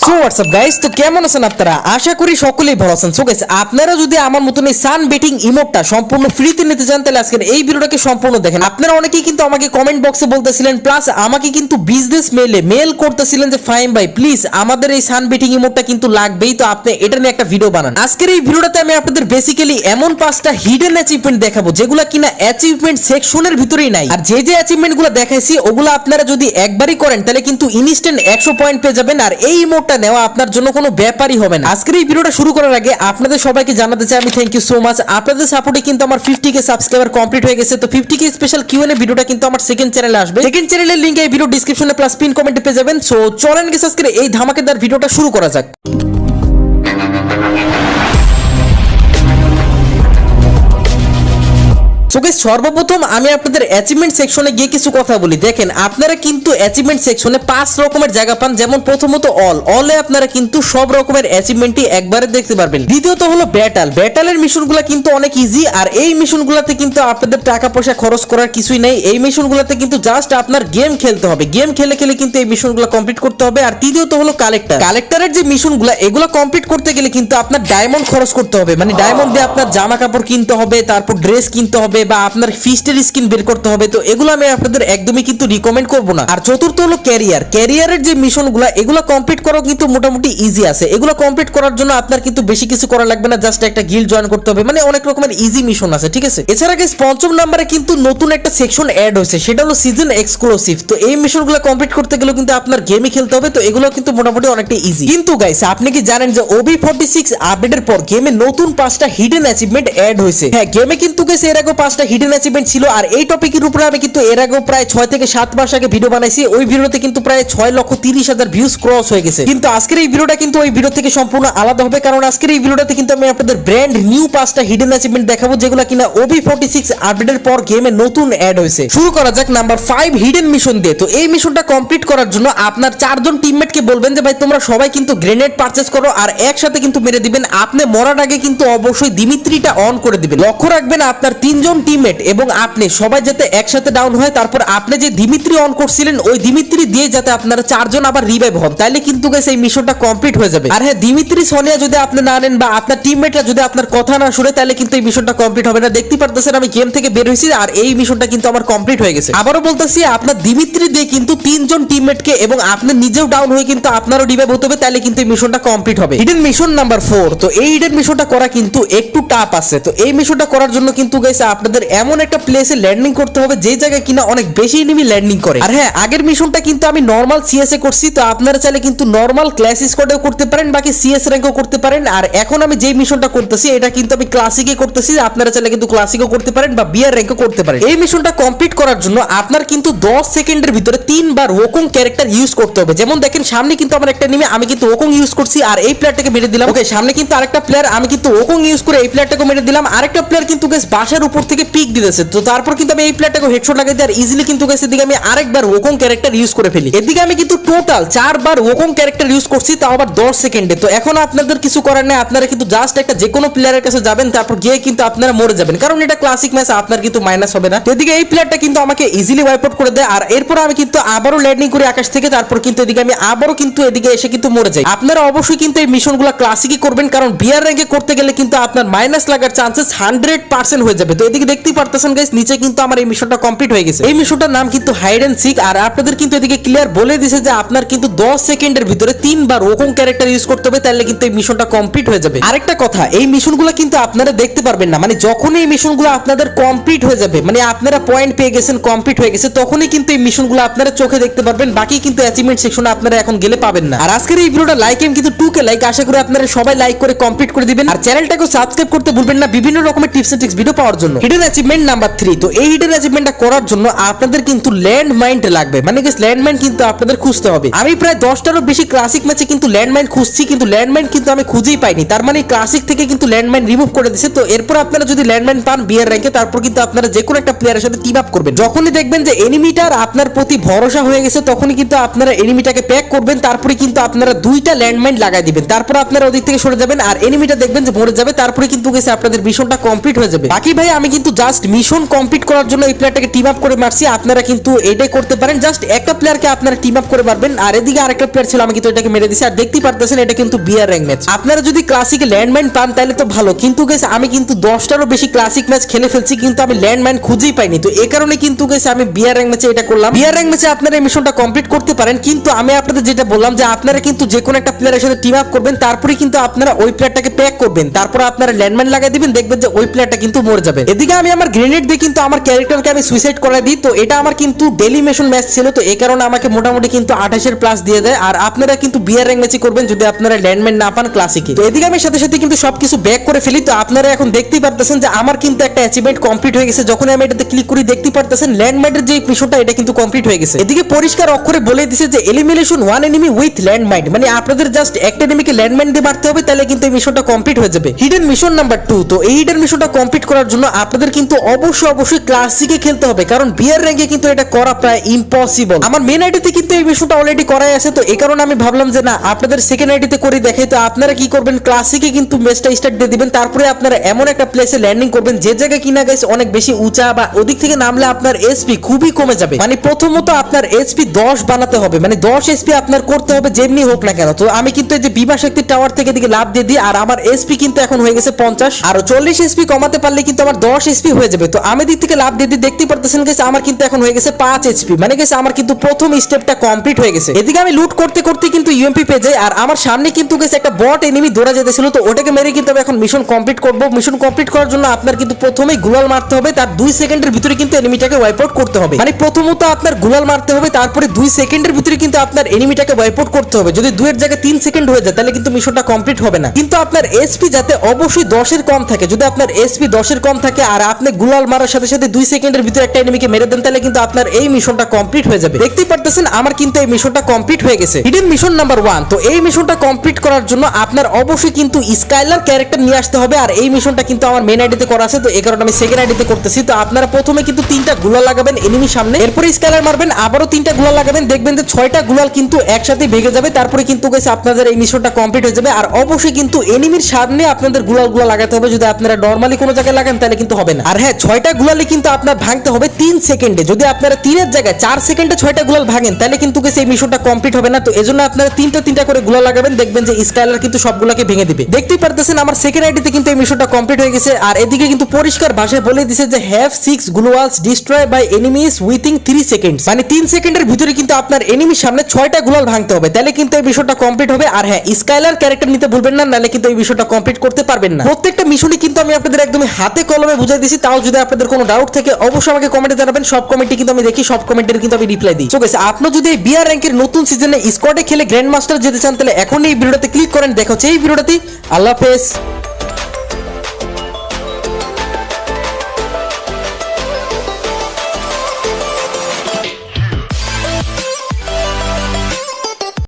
So WhatsApp guys, তো কেমন আছেন আপনারা? আশা করি সকলেই ভালো আছেন। সো গাইস, আপনারা যদি আমার মতন এই সান বেটিং ইমোটটা সম্পূর্ণ ফ্রিতে নিতে চান তাহলে আজকের এই ভিডিওটাকে সম্পূর্ণ দেখেন। আপনারা অনেকেই কিন্তু আমাকে কমেন্ট বক্সে বলতেছিলেন, প্লাস আমাকে কিন্তু বিজনেস মেল করতেছিলেন যে ফাইম ভাই প্লিজ আমাদের এই সান বেটিং ইমোটটা কিন্তু লাগবেই, তো আপনি এটা নিয়ে একটা ভিডিও বানান। আজকের এই ভিডিওটাতে আমি আপনাদের বেসিক্যালি এমন 5টা হিডেন অ্যাচিভমেন্ট দেখাবো যেগুলা কিনা অ্যাচিভমেন্ট সেকশনের ভিতরেই নাই। আর যে অ্যাচিভমেন্টগুলো দেখাইছি ওগুলো আপনারা যদি একবারই করেন তাহলে কিন্তু ইনস্ট্যান্ট 100 পয়েন্ট পেয়ে যাবেন, আর এই ইমোটটা নেওয়া আপনার জন্য কোনো ব্যাপারই হবে না। আজকের এই ভিডিওটা শুরু করার আগে আপনাদের সবাইকে জানাতে চাই আমি থ্যাংক ইউ সো মাচ। আপনাদের সাপোর্টে কিন্তু আমার 50k সাবস্ক্রাইবার কমপ্লিট হয়ে গেছে। তো 50k স্পেশাল কিউএনএ ভিডিওটা কিন্তু আমার সেকেন্ড চ্যানেলে আসবে। সেকেন্ড চ্যানেলের লিংক এই ভিডিও ডেসক্রিপশনে প্লাস পিন কমেন্টে পেয়ে যাবেন। সো চলেন গেছে আজকে এই ধামাকেদার ভিডিওটা শুরু করা যাক। সর্বপ্রথম আমি আপনাদের অ্যাচিভমেন্ট সেকশনে গিয়ে কিছু কথা বলি। দেখেন, আপনারা কিন্তু অ্যাচিভমেন্ট সেকশনে 5 রকমের জায়গা পান। যেমন প্রথমত অলে আপনারা কিন্তু সব রকমের অ্যাচিভমেন্টই একবারে দেখতে পারবেন। দ্বিতীয়ত হলো ব্যাটালের মিশনগুলো কিন্তু অনেক ইজি, আর এই মিশনগুলোতে কিন্তু আপনাদের টাকা পয়সা খরচ করার কিছুই নেই। এই মিশনগুলোতে কিন্তু জাস্ট আপনার গেম খেলতে হবে, গেম খেলে কিন্তু এই মিশনগুলো কমপ্লিট করতে হবে। আর তৃতীয়ত হলো কালেক্টরের যে মিশনগুলো এগুলো কমপ্লিট করতে গেলে কিন্তু আপনার ডায়মন্ড খরচ করতে হবে, মানে ডায়মন্ড দিয়ে আপনার জামা কাপড় কিনতে হবে, তারপর ড্রেস কিনতে হবে বা আপনার ফিস্টের স্কিন বের করতে হবে। তো এগুলো আমি আপনাদের একদমই কিন্তু রিকমেন্ড করব না। আর চতুর্থ হলো ক্যারিয়ারের যে মিশনগুলো এগুলো কমপ্লিট করাও কিন্তু মোটামুটি ইজি আছে। এগুলো কমপ্লিট করার জন্য আপনার কিন্তু বেশি কিছু করা লাগবে না, জাস্ট একটা গিল্ড জয়েন করতে হবে, মানে অনেক রকমের ইজি মিশন আছে, ঠিক আছে। এছাড়া গাইস পঞ্চম নম্বরে কিন্তু নতুন একটা সেকশন অ্যাড হয়েছে, সেটা হলো সিজন এক্সক্লুসিভ। তো এই মিশনগুলো কমপ্লিট করতে গেলে কিন্তু আপনার গেমই খেলতে হবে। তো এগুলো কিন্তু মোটামুটি অনেকটা ইজি। কিন্তু গাইস আপনি কি জানেন যে OB46 আপডেটের পর গেমে নতুন 5টা হিডেন অ্যাচিভমেন্ট অ্যাড হয়েছে? হ্যাঁ, গেমে কিন্তু গাইস এর আগে 5টা হিডেন অ্যাচিভমেন্ট ছিল। আর এই টপিকের উপরে আমি কিন্তু এর আগে প্রায় 6 থেকে 7 মাস আগে ভিডিও বানাইছি। ওই ভিডিওতে কিন্তু প্রায় 6,30,000 ভিউজ ক্রস হয়ে গেছে। কিন্তু আজকের এই ভিডিওটা কিন্তু ওই ভিডিও থেকে সম্পূর্ণ আলাদা হবে, কারণ আজকের এই ভিডিওটাতে কিন্তু আমি আপনাদের ব্র্যান্ড নিউ 5টা হিডেন অ্যাচিভমেন্ট দেখাবো যেগুলো কিনা OB46 আপডেটের পর গেমে নতুন অ্যাড হয়েছে। শুরু করা যাক নাম্বার 5 হিডেন মিশন দিয়ে। তো এই মিশনটা কমপ্লিট করার জন্য আপনার 4 জন টিমমেটকে বলবেন যে ভাই তোমরা সবাই কিন্তু গ্রেনেড পারচেজ করো আর একসাথে কিন্তু মেরে দিবেন। আপনি মরার আগে কিন্তু অবশ্যই দিমিত্রিটা অন করে দিবেন। লক্ষ্য রাখবেন আপনার 3 জন টিমমেট এবং আপনি সবাই যাতে একসাথে ডাউন হয়, তারপর আপনি যে দিমিত্রি অন করছিলেন ওই দিমিত্রি দিয়ে যাতে আপনারা 4 জন আবার রিভাইভ হন, তাইলে কিন্তু গাইস এই মিশনটা কমপ্লিট হয়ে যাবে। আর হ্যাঁ, দিমিত্রি সোনিয়া যদি আপনি না নেন বা আপনার টিমমেটরা যদি আপনার কথা না শুনে তাহলে কিন্তু এই মিশনটা কমপ্লিট হবে না। দেখতে পারতেছেন আমি গেম থেকে বের হইছি আর এই মিশনটা কিন্তু আমার কমপ্লিট হয়ে গেছে। আবারও বলতেছি, আপনার দিমিত্রি দিয়ে কিন্তু 3 জন টিমমেটকে এবং আপনি নিজেও ডাউন হয়ে কিন্তু আপনারও রিভাইভ হতে হবে, তাহলে কিন্তু এই মিশনটা কমপ্লিট হবে। Hidden mission number 4। তো এই হিডেন মিশনটা করা কিন্তু একটু টাফ আছে। তো এই মিশনটা করার জন্য কিন্তু গাইস আপনাদের এমন একটা প্লেসে ল্যান্ডিং করতে হবে যে জায়গায় কিনা অনেক বেশি এনিমি ল্যান্ডিং করে। আর হ্যাঁ, আগের মিশনটা কিন্তু আমি নরমাল সিএসএ করছি, তো আপনারা চাইলে কিন্তু নরমাল ক্লাস স্কোয়াডেও করতে পারেন, বাকি সিএস র্যাঙ্কও করতে পারেন। আর এখন আমি যেই মিশনটা করতেছি এটা কিন্তু আমি ক্লাসিকে করতেছি, আপনারা চাইলে কিন্তু ক্লাসিকও করতে পারেন বা বিআর র্যাঙ্কও করতে পারেন। এই মিশনটা কমপ্লিট করার জন্য আপনার কিন্তু 10 সেকেন্ডের ভিতরে 3 বার ওকং ক্যারেক্টার ইউজ করতে হবে। যেমন দেখেন সামনে কিন্তু আমার একটা এনিমি, আমি কিন্তু ওকং ইউজ করছি আর এই প্লেয়ারটাকে মেরে দিলাম। ওকে, সামনে কিন্তু আরেকটা প্লেয়ার, আমি কিন্তু ওকং ইউজ করে এই প্লেয়ারটাকে মেরে দিলাম। আরেকটা প্লেয়ার কিন্তু গাইস বাসার উপর থেকে পিক দিতেছে, তো তারপর কিন্তু আমি এই প্লেয়ারটাকে হেডশট লাগাই দিই আর ইজিলি কিন্তু গাইস এদিকে আমি আরেকবার ওকং ক্যারেক্টার ইউজ করে ফেলি। এদিকে আমি কিন্তু টোটাল 4 বার ওকং ক্যারেক্টার ইউজ করছি, তাও আবার 10 সেকেন্ডে। তো এখন আপনাদের কিছু করার নেই, আপনারা কিন্তু জাস্ট একটা যে কোনো প্লেয়ারের কাছে যাবেন, তারপর গিয়ে কিন্তু আপনারা মরে যাবেন, কারণ এটা ক্লাসিক ম্যাচ, আপনার কিন্তু মাইনাস হবে না। এদিকে এই প্লেয়ারটা কিন্তু আমাকে ইজিলি ওয়াইপ আউট করে দেয় আর এরপর আমি কিন্তু আবারও ল্যান্ডিং করি আকাশ থেকে, তারপর কিন্তু এদিকে আমি আবারও কিন্তু এদিকে এসে কিন্তু মরে যাই। আপনারা অবশ্যই কিন্তু এই মিশনগুলো ক্লাসিকই করবেন, কারণ বিআর র্যাঙ্কে করতে গেলে কিন্তু আপনার মাইনাস লাগার চান্সেস 100% হয়ে যাবে। তো এদিকে দেখতেই পারতেছেন গাইস নিচে কিন্তু আমার এই মিশনটা কমপ্লিট হয়ে গেছে। এই মিশনটার নাম কিন্তু হাইড এন্ড সিক। আর আপনাদের কিন্তু এদিকে ক্লিয়ার বলে দিয়েছে যে আপনার কিন্তু 10 সেকেন্ডের ভিতরে 3 বার ওকং ক্যারেক্টার ইউজ করতে হবে, তাহলে কিন্তু এই মিশনটা কমপ্লিট হয়ে যাবে। আরেকটা কথা, এই মিশনগুলো কিন্তু আপনারা দেখতে পারবেন না, মানে যখনই এই মিশনগুলো আপনাদের কমপ্লিট হয়ে যাবে, মানে আপনারা পয়েন্ট পেয়ে গেছেন, কমপ্লিট হয়ে গেছে, তখনই কিন্তু এই মিশনগুলো আপনারা চোখে দেখতে পারবেন। বাকি কিন্তু অ্যাচিভমেন্ট সেকশনে আপনারা এখন গেলে পাবেন না। আর আজকের এই ভিডিওটা লাইক কিন্তু 2k লাইক, আশা করি আপনারা সবাই লাইক করে কমপ্লিট করে দিবেন। আর চ্যানেলটাকে সাবস্ক্রাইব করতে ভুলবেন না বিভিন্ন রকমের টিপস এন্ড ট্রিক্স ভিডিও পাওয়ার জন্য। Hidden achievement number 3। তো এই হিডেন অ্যাচিভমেন্টটা করার জন্য আপনাদের কিন্তু ল্যান্ড মাইন লাগবে, মানে গাইস ল্যান্ড মাইন কিন্তু আপনাদের খুঁজতে হবে। আমি প্রায় 10টারও বেশি ক্লাসিক ম্যাচে কিন্তু ল্যান্ড মাইন খুঁজছি, কিন্তু ল্যান্ড মাইন কিন্তু আমি খুঁজেই পাইনি। তার মানে ক্লাসিক থেকে কিন্তু ল্যান্ড মাইন রিমুভ করে দিয়েছে। তো এরপর আপনারা যদি ল্যান্ড মাইন পান বিআর র্যাঙ্কে, তারপর কিন্তু আপনারা যে কোনো একটা প্লেয়ারের সাথে টিম আপ করবেন। যখনই দেখবেন যে এনিমিটার আপনার প্রতি ভরসা হয়ে গেছে, তখনই কিন্তু আপনারা এনিমিটাকে প্যাক করবেন, তারপরে কিন্তু আপনারা 2টা ল্যান্ড মাইন লাগাবেন। লাগাই দিবেন, তারপর আপনারা ওদিক থেকে সরে যাবেন আর এনিমিটা দেখবেন যে মরে যাবে, তারপরে কিন্তু গেছে আপনাদের মিশনটা কমপ্লিট হয়ে যাবে। বাকি ভাই আমি কিন্তু জাস্ট মিশন কমপ্লিট করার জন্য এই প্লেয়ারটাকে টিম আপ করে মারছি, আপনারা কিন্তু এটাই করতে পারেন, জাস্ট একটা প্লেয়ারকে আপনারা টিম আপ করে মারবেন। আর এদিকে আরেকটা প্লেয়ার ছিল, আমি কিন্তু এটাকে মেরে দিছি। আর দেখতেই পারতেছেন এটা কিন্তু বিয়ার র্যাঙ্ক ম্যাচ। আপনারা যদি ক্লাসিকে ল্যান্ডমাইন পান তাহলে তো ভালো, কিন্তু গেছে আমি কিন্তু 10টারও বেশি ক্লাসিক ম্যাচ খেলে ফেলছি, কিন্তু আমি ল্যান্ডমাইন খুঁজেই পাইনি। তো এই কারণে কিন্তু গেছে আমি বিয়ার র্যাঙ্ক ম্যাচে এটা করলাম। বিয়ার র্যাঙ্ক ম্যাচে আপনারা এই মিশনটা কমপ্লিট করতে পারেন, কিন্তু আমি আপনাদের যেটা বললাম যে আপনারা কিন্তু যে কোনো একটা প্লেয়ারের সাথে টিম আপ করবেন, তারপরে কিন্তু আপনারা ওই প্লেয়ারটাকে প্যাক করবেন, তারপর আপনারা ল্যান্ডমাইন লাগাই দিবেন, দেখবেন যে ওই প্লেয়ারটা কিন্তু মরে যাবে। এদিকে আমি আমার গ্রেনেড দিয়ে কিন্তু আমার ক্যারেক্টারকে আমি সুইসাইড করে দিই। তো এটা আমার কিন্তু ডেলি মিশন ম্যাচ ছিল, তো এই কারণে আমাকে মোটামুটি কিন্তু 28-এর প্লাস দিয়ে দেয়। আর আপনারা কিন্তু বিয়ার র্যাঙ্ক ম্যাচই করবেন যদি আপনারা ল্যান্ডমাইন না পান ক্লাসিকে। তো এদিকে আমি সাথে সাথে কিন্তু সবকিছু ব্যাক করে ফেলি। তো আপনারা এখন দেখতেই পারতেছেন যে আমার কিন্তু একটা অ্যাচিভমেন্ট কমপ্লিট হয়ে গেছে। যখন আমি এটাতে ক্লিক করি দেখতেই পারতেছেন ল্যান্ডমাইনের যে মিশনটা এটা কিন্তু কমপ্লিট হয়ে গেছে। এদিকে পরিষ্কার অক্ষরে বলে দিছে যে elimination one enemy with landmine, মানে আপনাদের জাস্ট একটা এনিমিকে ল্যান্ডমাইন দিয়ে মারতে হবে, তাহলে কিন্তু এই মিশনটা কমপ্লিট হয়ে যাবে। Hidden mission number 2। তো এই হিডেন মিশনটা কমপ্লিট করার জন্য আপনাদের কিন্তু অবশ্যই ক্লাসিকে খেলতে হবে, কারণ বিয়ার র্যাঙ্কে কিন্তু এটা করা প্রায় ইম্পসিবল। আমার মেন আইডিতে কিন্তু এই মিশনটা অলরেডি করাই আছে, তো এই কারণে আমি ভাবলাম যে না আপনাদের সেকেন্ড আইডিতে করে দেখাই। তো আপনারা কি করবেন, ক্লাসিকে কিন্তু ম্যাচটা স্টার্ট দিয়ে দিবেন, তারপরে আপনারা এমন একটা প্লেসে ল্যান্ডিং করবেন যে জায়গায় কিনা গাইস অনেক বেশি উঁচা, বা ওদিক থেকে নামলে আপনার এসপি খুবই কমে যাবে। মানে প্রথমত আপনার এসপি 10 বানাতে হবে, মানে 10 এসপি আপনার করতে হবে যেমনি হোক না কেন। তো আমি কিন্তু এই যে বিমা শক্তি টাওয়ার থেকে দিকে লাভ দিয়ে দিই, আর আমার এসপি কিন্তু এখন হয়ে গেছে 50, আর 40 এসপি কমাতে পারলে কিন্তু আমার 10 এসপি হয়ে যাবে। তো আমি দিক থেকে লাভ দিয়ে দিই, দেখতে পারতেছেন গাইস আমার কিন্তু এখন হয়ে গেছে 5 এসপি, মানে গাইস আমার কিন্তু প্রথম স্টেপটা কমপ্লিট হয়ে গেছে। এদিকে আমি লুট করতে করতে কিন্তু ইউএমপি পেয়ে যাই, আর আমার সামনে কিন্তু গাইস একটা বট এনিমি দৌড়া যেতেছিল, তো ওটাকে মেরে কিন্তু আমি এখন মিশন কমপ্লিট করব। মিশন কমপ্লিট করার জন্য আপনার কিন্তু প্রথমেই গুলাল মারতে হবে, তার 2 সেকেন্ডের ভিতরে কিন্তু এনিমিটাকে ওয়াইপ আউট করতে হবে। মানে প্রথমত আপনার গুলাল মারতে হবে, তারপরে 2 সেকেন্ডের ভিতরে কিন্তু আপনার এনিমিটাকে ওয়াইপ আউট করতে হবে। যদি 2 এর জায়গায় 3 সেকেন্ড হয়ে যায় তাহলে কিন্তু মিশনটা কমপ্লিট হবে না। কিন্তু আপনার এসপি যাতে অবশ্যই 10 এর কম থাকে, যদি আপনার এসপি 10 এর কম থাকে আর আপনি গুলাল মারার সাথে সাথে 2 সেকেন্ডের ভিতরে একটা এনিমিকে মেরে দেন, তাহলে কিন্তু আপনার এই মিশনটা কমপ্লিট হয়ে যাবে। দেখতেই পারতেছেন আমার কিন্তু এই মিশনটা কমপ্লিট হয়ে গেছে। Hidden mission number 1। তো এই মিশনটা কমপ্লিট করার জন্য আপনার অবশ্যই কিন্তু স্কাইলার ক্যারেক্টার নিয়ে আসতে হবে, আর এই মিশনটা কিন্তু আমার মেন আইডিতে করা আছে, তো এই কারণে আমি সেকেন্ড আইডিতে করতেছি। তো আপনারা প্রথমে কিন্তু 3টা গুলাল লাগাবেন এনিমির সামনে, এরপরে স্কাইলার মারবেন, আবারও 3টা গুলাল লাগাবেন, দেখবেন যে 6টা গুলাল কিন্তু একসাথে ভেঙে যাবে, তারপরে কিন্তু গাইস আপনাদের এই মিশনটা কমপ্লিট হয়ে যাবে। আর অবশ্যই কিন্তু এনিমির সামনে আপনাদের গুলালগুলো লাগাতে হবে, যদি আপনারা নরমালি কোনো জায়গায় লাগান তাহলে কিন্তু হবে না। আর হ্যাঁ 6টা গুলালই কিন্তু আপনার ভাঙতে হবে 3 সেকেন্ডে, যদি আপনারা 3 এর জায়গায় 4 সেকেন্ডে 6টা গুলাল ভাঙেন তাহলে কিন্তু গাইস এই মিশনটা কমপ্লিট হবে না। তো এজন্য আপনারা 3টা করে গুলাল লাগাবেন, দেখবেন যে স্কাইলার কিন্তু সবগুলোকে ভেঙে দিবে। দেখতেই পারতেছেন আমার সেকেন্ড আইডিতে কিন্তু এই মিশনটা কমপ্লিট হয়ে গেছে। আর এদিকে কিন্তু পরিষ্কার ভাষায় বলে দিয়েছে যে হ্যাভ 6 গ্লুয়ালস destroy by enemies within 3 seconds, মানে 3 সেকেন্ডের ভিতরে কিন্তু আপনার এনিমির সামনে 6টা গুলাল ভাঙতে হবে, তাহলে কিন্তু এই মিশনটা কমপ্লিট হবে। আর হ্যাঁ স্কাইলার ক্যারেক্টার নিতে ভুলবেন না, নাহলে কিন্তু এই মিশনটা কমপ্লিট করতে পারবেন না। প্রত্যেকটা মিশনই কিন্তু আমি আপনাদের একদমই হাতে কলমে বুঝাই দিয়েছি। তাও যদি আপনাদের কোনো ডাউট থাকে অবশ্যই আমাকে কমেন্টে জানাবেন, সব কমেন্টে কিন্তু আমি দেখি, সব কমেন্টের কিন্তু আমি রিপ্লাই দিই। সো গাইস আপনি যদি এই বিআর র্যাঙ্কের নতুন সিজনে স্কোয়াডে খেলে গ্র্যান্ড মাস্টার যেতে চান তাহলে এখন এই ভিডিওটাতে ক্লিক করেন। দেখা হচ্ছে এই ভিডিওটাতে। আল্লাহ হাফেজ।